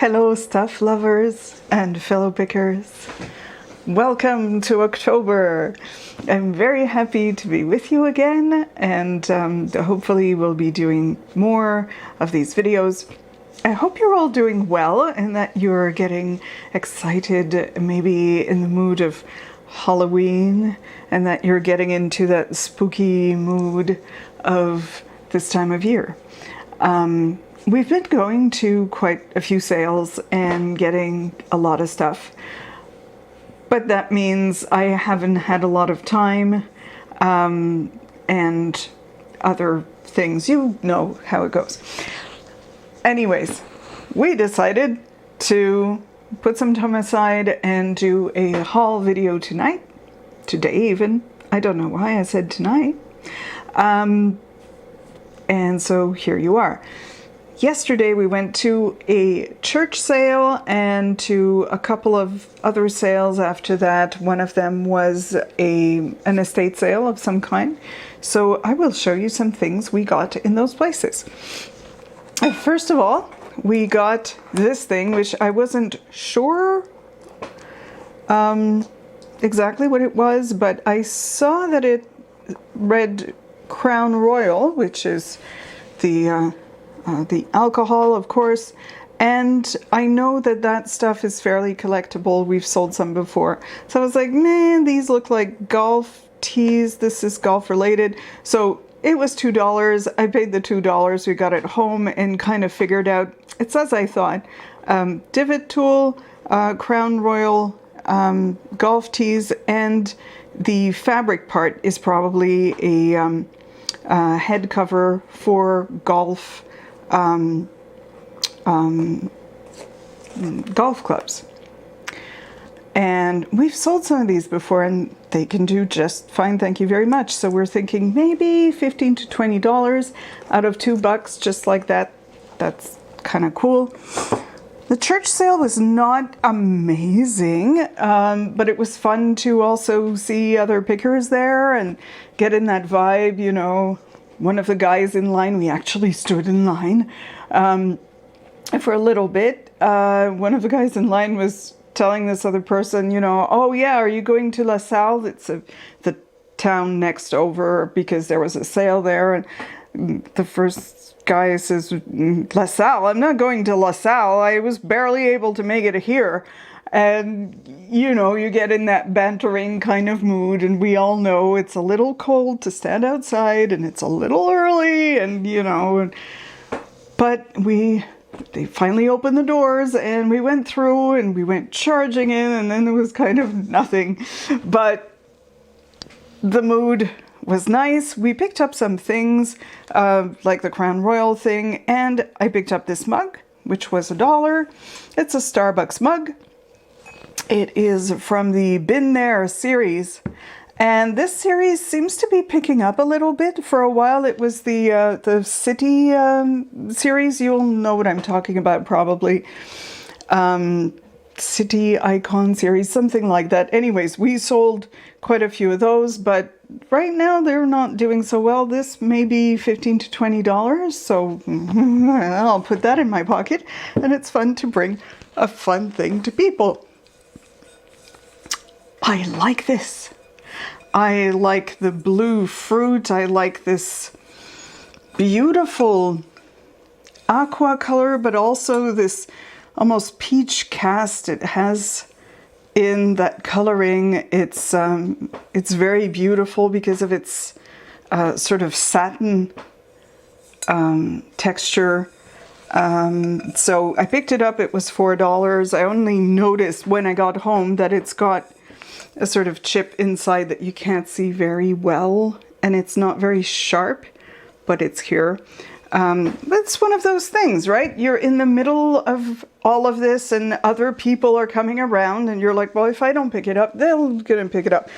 Hello stuff lovers and fellow pickers. Welcome to October. I'm very happy to be with you again, and hopefully we'll be doing more of these videos. I hope you're all doing well and that you're getting excited, maybe in the mood of Halloween, and that you're getting into that spooky mood of this time of year. We've been going to quite a few sales and getting a lot of stuff, but that means I haven't had a lot of time and other things. You know how it goes. Anyways, we decided to put some time aside and do a haul video tonight. Today even. I don't know why I said tonight. And so here you are. Yesterday we went to a church sale and to a couple of other sales after that. One of them was an estate sale of some kind. So I will show you some things we got in those places. First of all, we got this thing, which I wasn't sure exactly what it was, but I saw that it read Crown Royal, which is the alcohol, of course, and I know that that stuff is fairly collectible. We've sold some before. So I was like, man, these look like golf tees. This is golf related. So it was $2. I paid the $2. We got it home and kind of figured out, it's as I thought. Divot tool, Crown Royal golf tees, and the fabric part is probably a head cover for golf golf clubs. And we've sold some of these before and they can do just fine, thank you very much. So we're thinking maybe $15 to $20 out of $2, just like that. That's kind of cool. The church sale was not amazing, but it was fun to also see other pickers there and get in that vibe, you know. One of the guys in line, we actually stood in line for a little bit. One of the guys in line was telling this other person, you know, oh yeah, are you going to La Salle? It's the town next over, because there was a sale there. And the first guy says, La Salle? I'm not going to La Salle. I was barely able to make it here. And, you know, you get in that bantering kind of mood, and we all know it's a little cold to stand outside, and it's a little early, and, you know, but they finally opened the doors, and we went through, and we went charging in, and then there was kind of nothing, but the mood was nice. We picked up some things, like the Crown Royal thing, and I picked up this mug, which was $1. It's a Starbucks mug. It is from the Been There series, and this series seems to be picking up a little bit. For a while it was the City series. You'll know what I'm talking about probably. City Icon series, something like that. Anyways, we sold quite a few of those, but right now they're not doing so well. This may be $15 to $20, so I'll put that in my pocket, and it's fun to bring a fun thing to people. I like this. I like the blue fruit. I like this beautiful aqua color, but also this almost peach cast it has in that coloring. It's very beautiful because of its sort of satin texture. So I picked it up. It was $4. I only noticed when I got home that it's got a sort of chip inside that you can't see very well, and it's not very sharp, but it's here. It's one of those things, right? You're in the middle of all of this and other people are coming around, and you're like, well, if I don't pick it up, they'll get and pick it up.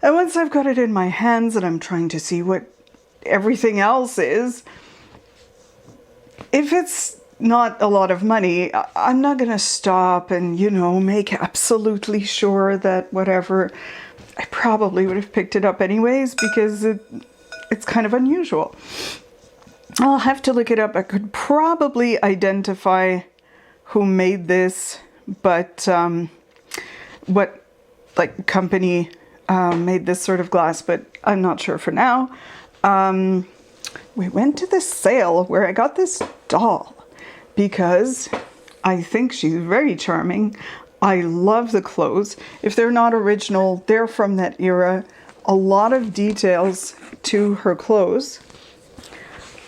And once I've got it in my hands and I'm trying to see what everything else is, if it's not a lot of money, I'm not going to stop and, you know, make absolutely sure that whatever. I probably would have picked it up anyways because it's kind of unusual. I'll have to look it up. I could probably identify who made this, but what like company made this sort of glass, but I'm not sure for now. We went to the sale where I got this doll because I think she's very charming. I love the clothes. If they're not original, they're from that era. A lot of details to her clothes.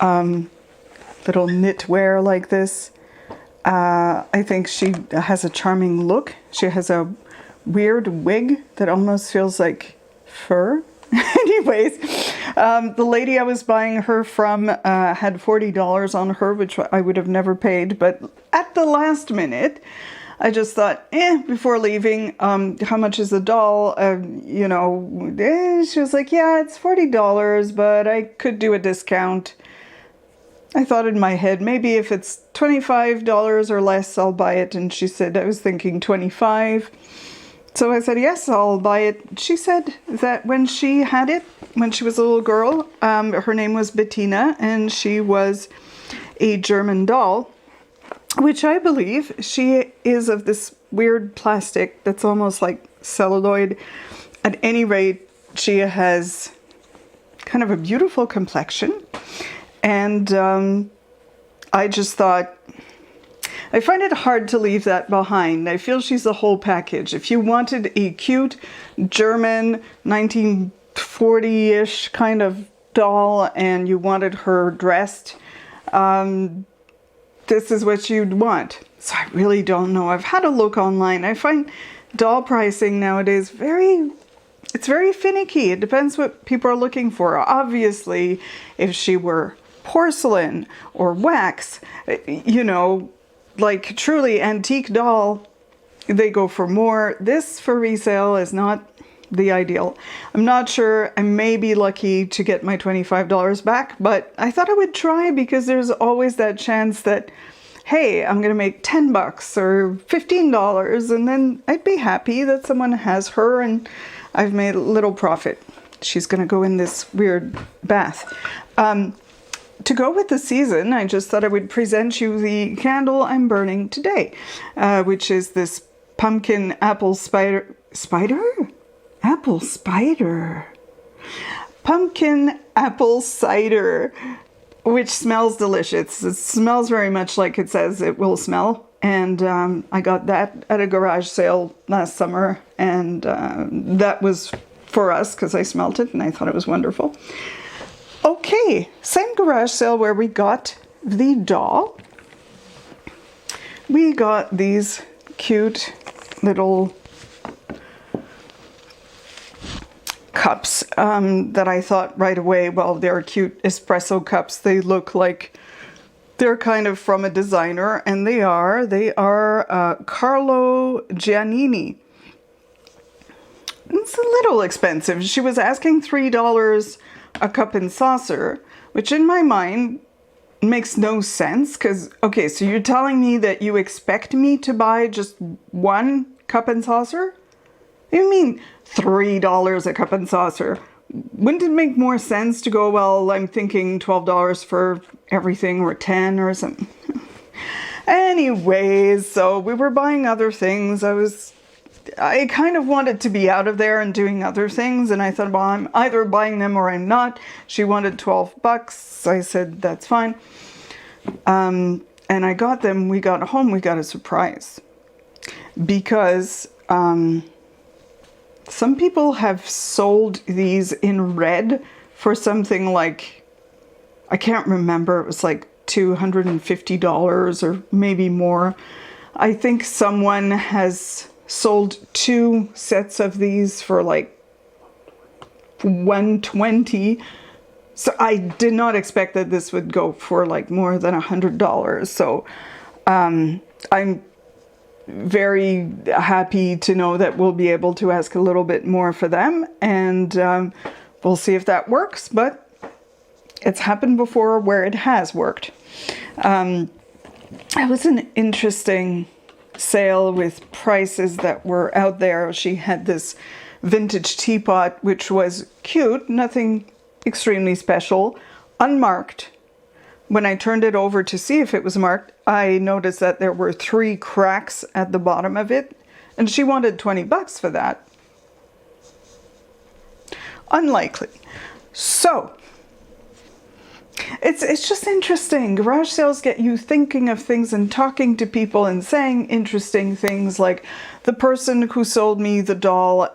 Little knitwear like this. I think she has a charming look. She has a weird wig that almost feels like fur. Anyways, the lady I was buying her from had $40 on her, which I would have never paid. But at the last minute, I just thought, before leaving, how much is the doll? You know, she was like, yeah, it's $40, but I could do a discount. I thought in my head, maybe if it's $25 or less, I'll buy it. And she said, I was thinking 25. So I said, yes, I'll buy it. She said that when she had it, when she was a little girl, her name was Bettina, and she was a German doll, which I believe she is of this weird plastic that's almost like celluloid. At any rate, she has kind of a beautiful complexion. And I just thought, I find it hard to leave that behind. I feel she's the whole package. If you wanted a cute German 1940-ish kind of doll and you wanted her dressed, this is what you'd want. So I really don't know. I've had a look online. I find doll pricing nowadays it's very finicky. It depends what people are looking for. Obviously, if she were porcelain or wax, you know, like truly antique doll, they go for more. This for resale is not the ideal. I'm not sure. I may be lucky to get my $25 back, but I thought I would try because there's always that chance that, hey, I'm going to make 10 bucks or $15, and then I'd be happy that someone has her and I've made a little profit. She's going to go in this weird bath. To go with the season, I just thought I would present you the candle I'm burning today, which is this pumpkin apple spider, pumpkin apple cider, which smells delicious. It smells very much like it says it will smell. And I got that at a garage sale last summer, and that was for us because I smelt it and I thought it was wonderful. Okay, same garage sale where we got the doll. We got these cute little cups that I thought right away, well, they're cute espresso cups. They look like they're kind of from a designer, and they are Carlo Giannini. It's a little expensive. She was asking $3 a cup and saucer, which in my mind makes no sense because, okay, so you're telling me that you expect me to buy just one cup and saucer? You mean $3 a cup and saucer? Wouldn't it make more sense to go, well, I'm thinking $12 for everything or 10 or something? Anyways, so we were buying other things. I kind of wanted to be out of there and doing other things, and I thought, well, I'm either buying them or I'm not. She wanted 12 bucks. I said, that's fine. And I got them. We got home. We got a surprise because some people have sold these in red for something like, I can't remember. It was like $250 or maybe more. I think someone has sold 2 sets of these for like $120. So I did not expect that this would go for like more than $100. So I'm very happy to know that we'll be able to ask a little bit more for them, and we'll see if that works, but it's happened before where it has worked. It was an interesting sale with prices that were out there. She had this vintage teapot, which was cute, nothing extremely special, unmarked. When I turned it over to see if it was marked, I noticed that there were 3 cracks at the bottom of it, and she wanted 20 bucks for that. Unlikely. So, it's just interesting. Garage sales get you thinking of things and talking to people and saying interesting things. Like the person who sold me the doll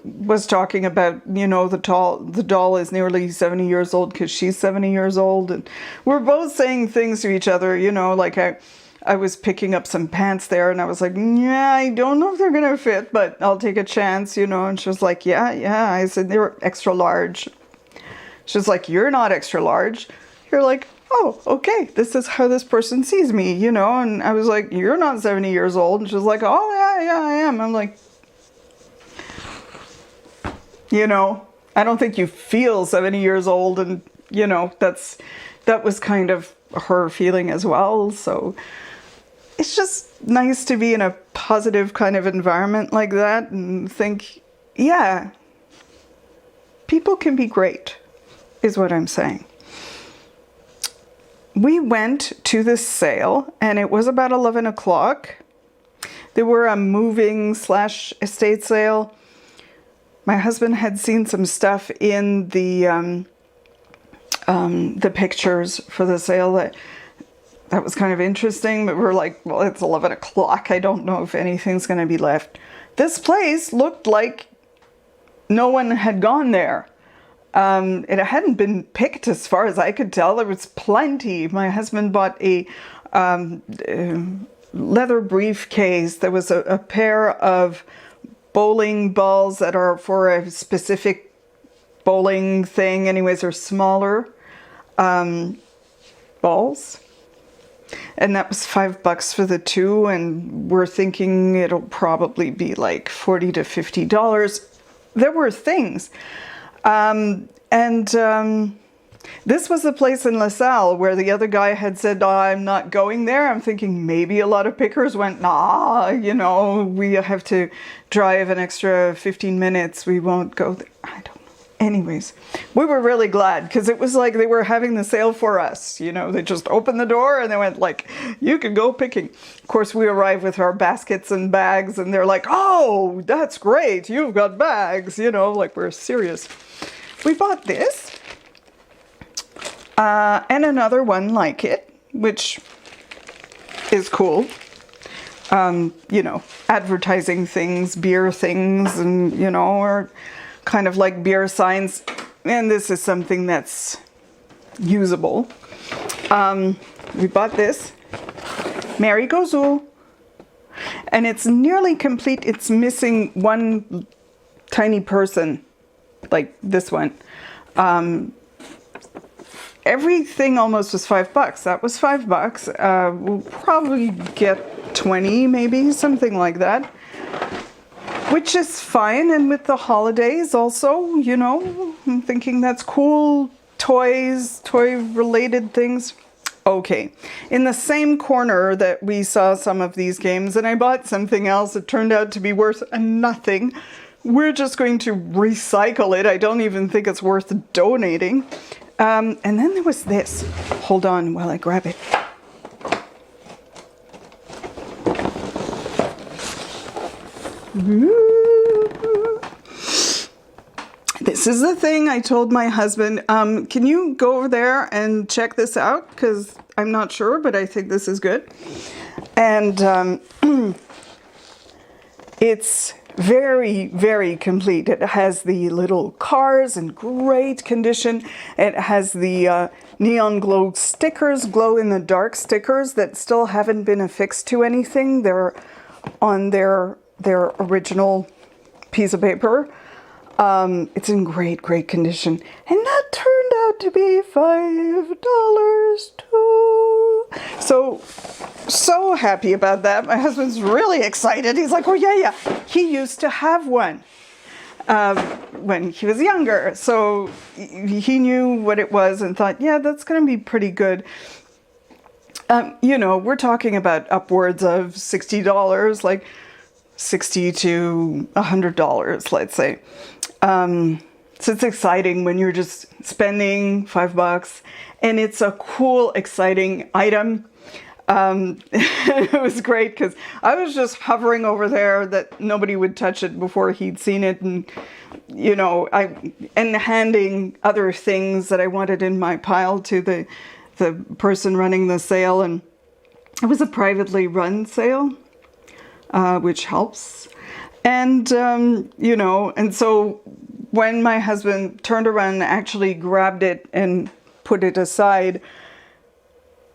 was talking about, you know, the doll is nearly 70 years old because she's 70 years old. And we're both saying things to each other, you know, like I was picking up some pants there and I was like, yeah, I don't know if they're going to fit, but I'll take a chance, you know. And she was like, yeah. I said, they're extra large. She's like, you're not extra large. You're like, oh, okay, this is how this person sees me, you know. And I was like, you're not 70 years old. And she's like, oh, yeah, I am. I'm like, you know, I don't think you feel 70 years old. And, you know, that was kind of her feeling as well. So it's just nice to be in a positive kind of environment like that and think, yeah, people can be great. Is what I'm saying. We went to this sale and it was about 11 o'clock. They were a moving / estate sale. My husband had seen some stuff in the pictures for the sale that was kind of interesting, but we're like, well, it's 11 o'clock. I don't know if anything's going to be left. This place looked like no one had gone there. It hadn't been picked as far as I could tell. There was plenty. My husband bought a leather briefcase. There was a pair of bowling balls that are for a specific bowling thing. Anyways, they're smaller balls. And that was $5 for the 2. And we're thinking it'll probably be like $40 to $50. There were things. This was the place in LaSalle where the other guy had said, oh, I'm not going there. I'm thinking maybe a lot of pickers went, nah, you know, we have to drive an extra 15 minutes. We won't go there. I don't know. Anyways, we were really glad because it was like they were having the sale for us. You know, they just opened the door and they went like, you can go picking. Of course, we arrived with our baskets and bags and they're like, oh, that's great. You've got bags, you know, like we're serious. We bought this and another one like it, which is cool. You know, advertising things, beer things, and, you know, or kind of like beer signs. And this is something that's usable. We bought this. Mary Gozul. And it's nearly complete. It's missing one tiny person. Like this one. Everything almost was $5. That was $5. We'll probably get 20, maybe something like that, which is fine. And with the holidays also, you know, I'm thinking that's cool. Toys, toy related things. Okay, in the same corner that we saw some of these games, and I bought something else that turned out to be worth nothing. We're just going to recycle it. I don't even think it's worth donating. And then there was this. Hold on while I grab it. This is the thing I told my husband. Can you go over there and check this out? Because I'm not sure, but I think this is good. And it's very, very complete. It has the little cars in great condition. It has the neon glow stickers, glow in the dark stickers that still haven't been affixed to anything. They're on their original piece of paper. It's in great, great condition. And that turned out to be $5 too. So happy about that. My husband's really excited. He's like, oh yeah. He used to have one when he was younger. So he knew what it was and thought, yeah, that's going to be pretty good. You know, we're talking about upwards of $60, like $60 to $100, let's say. So it's exciting when you're just spending $5 and it's a cool, exciting item. It was great because I was just hovering over there that nobody would touch it before he'd seen it, and and handing other things that I wanted in my pile to the person running the sale. And it was a privately run sale, which helps. And and so when my husband turned around and actually grabbed it and put it aside,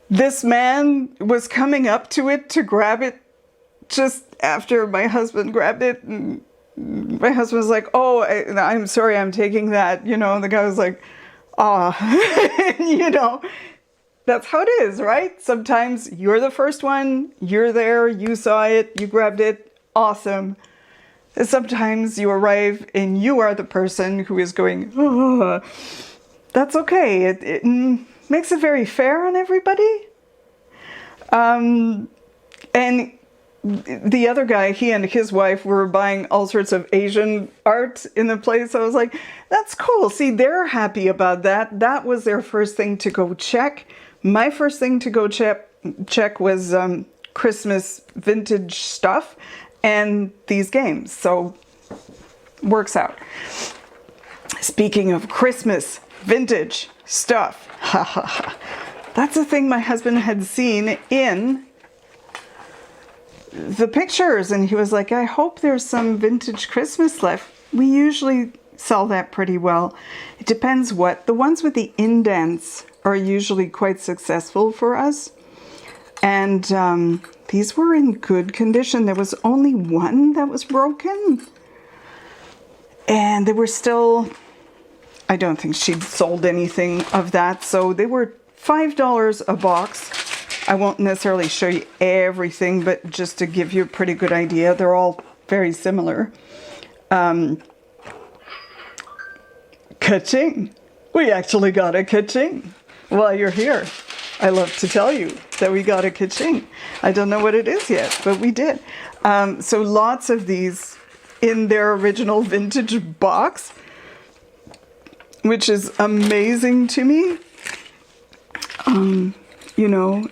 this man was coming up to it to grab it just after my husband grabbed it. And my husband was like, "Oh, I'm sorry, I'm taking that." And the guy was like, "Ah." That's how it is, right? Sometimes you're the first one, you're there, you saw it, you grabbed it, awesome. And sometimes you arrive and you are the person who is going, "Oh." That's okay. It makes it very fair on everybody. And the other guy, he and his wife were buying all sorts of Asian art in the place. I was like, that's cool. See, they're happy about that. That was their first thing to go check. My first thing to go check was Christmas vintage stuff and these games. So works out. Speaking of Christmas vintage stuff, that's a thing my husband had seen in the pictures, and he was like, I hope there's some vintage Christmas left. We usually sell that pretty well. It depends what. The ones with the indents are usually quite successful for us. And these were in good condition. There was only one that was broken. And they were still, I don't think she'd sold anything of that. So they were $5 a box. I won't necessarily show you everything, but just to give you a pretty good idea, they're all very similar. Ka-ching! We actually got a ka-ching while you're here. I love to tell you that we got a ka-ching. I don't know what it is yet, but we did. So lots of these in their original vintage box, which is amazing to me.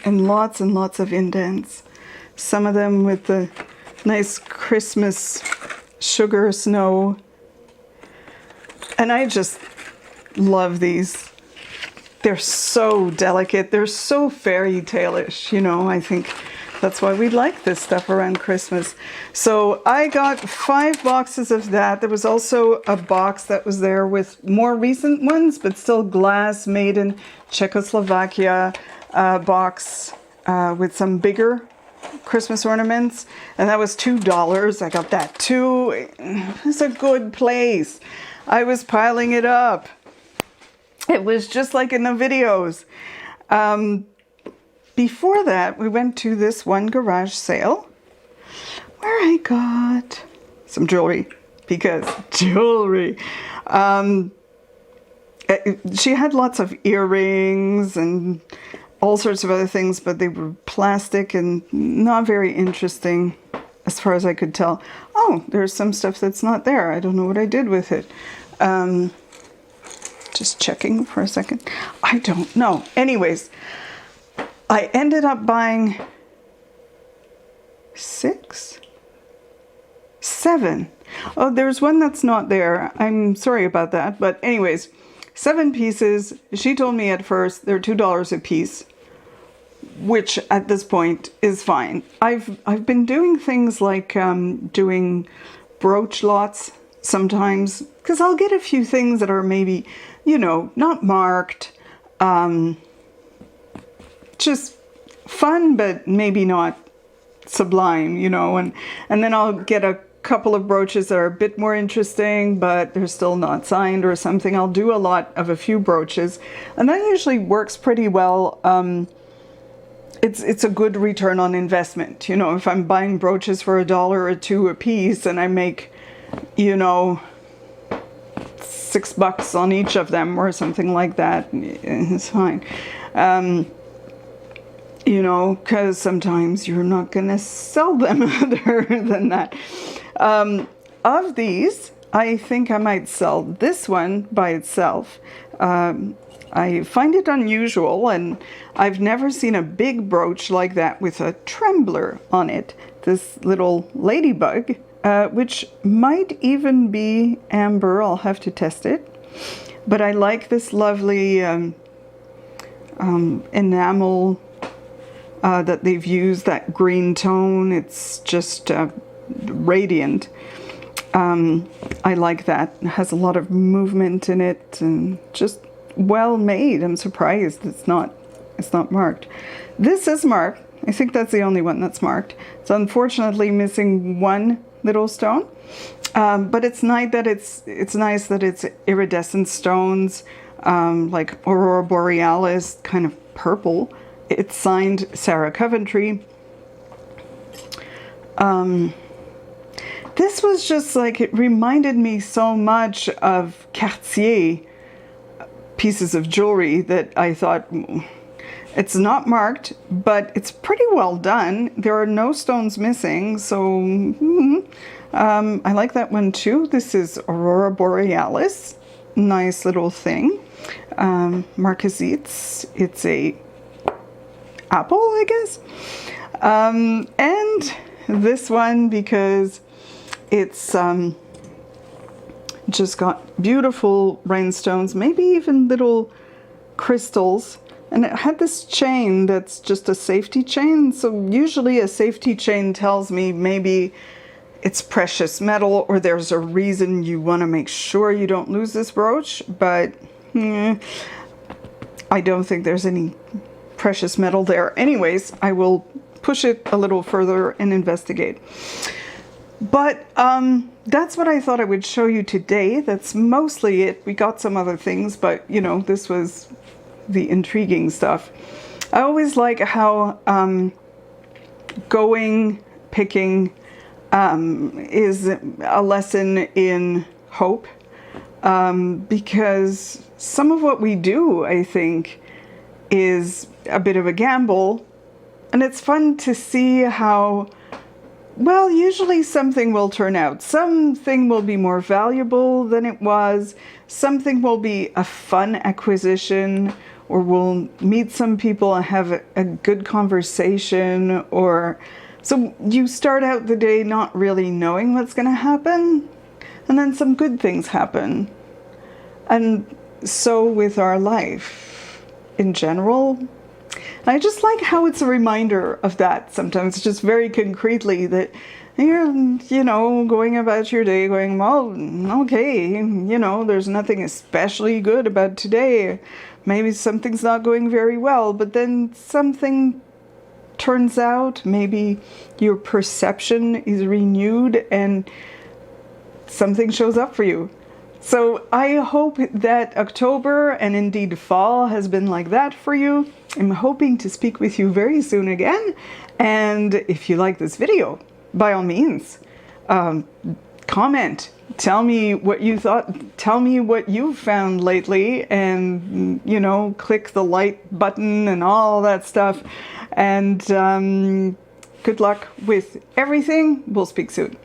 And lots of indents. Some of them with the nice Christmas sugar snow. And I just love these. They're so delicate. They're so fairy tale-ish, I think that's why we like this stuff around Christmas. So I got 5 boxes of that. There was also a box that was there with more recent ones, but still glass, made in Czechoslovakia, box with some bigger Christmas ornaments. And that was $2. I got that too. It's a good place. I was piling it up. It was just like in the videos. Before that, we went to this one garage sale where I got some jewelry, because jewelry. She had lots of earrings and all sorts of other things, but they were plastic and not very interesting as far as I could tell. Oh, there's some stuff that's not there. I don't know what I did with it. Just checking for a second. I don't know. Anyways, I ended up buying 6? 7. Oh, there's one that's not there. I'm sorry about that. But anyways, 7 pieces. She told me at first they're $2 a piece, which at this point is fine. I've been doing things like doing brooch lots sometimes, because I'll get a few things that are maybe, not marked, just fun, but maybe not sublime, and then I'll get a couple of brooches that are a bit more interesting, but they're still not signed or something. I'll do a lot of a few brooches, and that usually works pretty well. It's a good return on investment. If I'm buying brooches for $1 or $2 a piece and I make, $6 on each of them or something like that, it's fine. Because sometimes you're not going to sell them other than that. Of these, I think I might sell this one by itself. I find it unusual, and I've never seen a big brooch like that with a trembler on it. This little ladybug, which might even be amber. I'll have to test it. But I like this lovely enamel that they've used, that green tone. It's just radiant. I like that. It has a lot of movement in it and just well made. I'm surprised it's not marked. This is marked. I think that's the only one that's marked. It's unfortunately missing one little stone. But it's nice that it's iridescent stones, like Aurora Borealis, kind of purple. It's signed Sarah Coventry. This was just like, it reminded me so much of Cartier pieces of jewelry that I thought, it's not marked, but it's pretty well done. There are no stones missing, so I like that one too. This is Aurora Borealis. Nice little thing. Marquisites. It's a apple, I guess. And this one, because it's just got beautiful rhinestones, maybe even little crystals. And it had this chain that's just a safety chain. So usually a safety chain tells me maybe it's precious metal, or there's a reason you want to make sure you don't lose this brooch. But I don't think there's any precious metal there. Anyways, I will push it a little further and investigate. But that's what I thought I would show you today. That's mostly it. We got some other things, but you know, this was the intriguing stuff. I always like how picking is a lesson in hope, because some of what we do, I think, is a bit of a gamble, and it's fun to see how, well, usually something will turn out. Something will be more valuable than it was. Something will be a fun acquisition, or we'll meet some people and have a good conversation. Or so you start out the day not really knowing what's going to happen, and then some good things happen. And so with our life in general. I just like how it's a reminder of that sometimes, just very concretely, that you're, you know, going about your day going, well, okay, you know, there's nothing especially good about today. Maybe something's not going very well, but then something turns out, maybe your perception is renewed and something shows up for you. So I hope that October and indeed fall has been like that for you. I'm hoping to speak with you very soon again. And if you like this video, by all means, comment. Tell me what you thought. Tell me what you've found lately. And, you know, click the like button and all that stuff. And good luck with everything. We'll speak soon.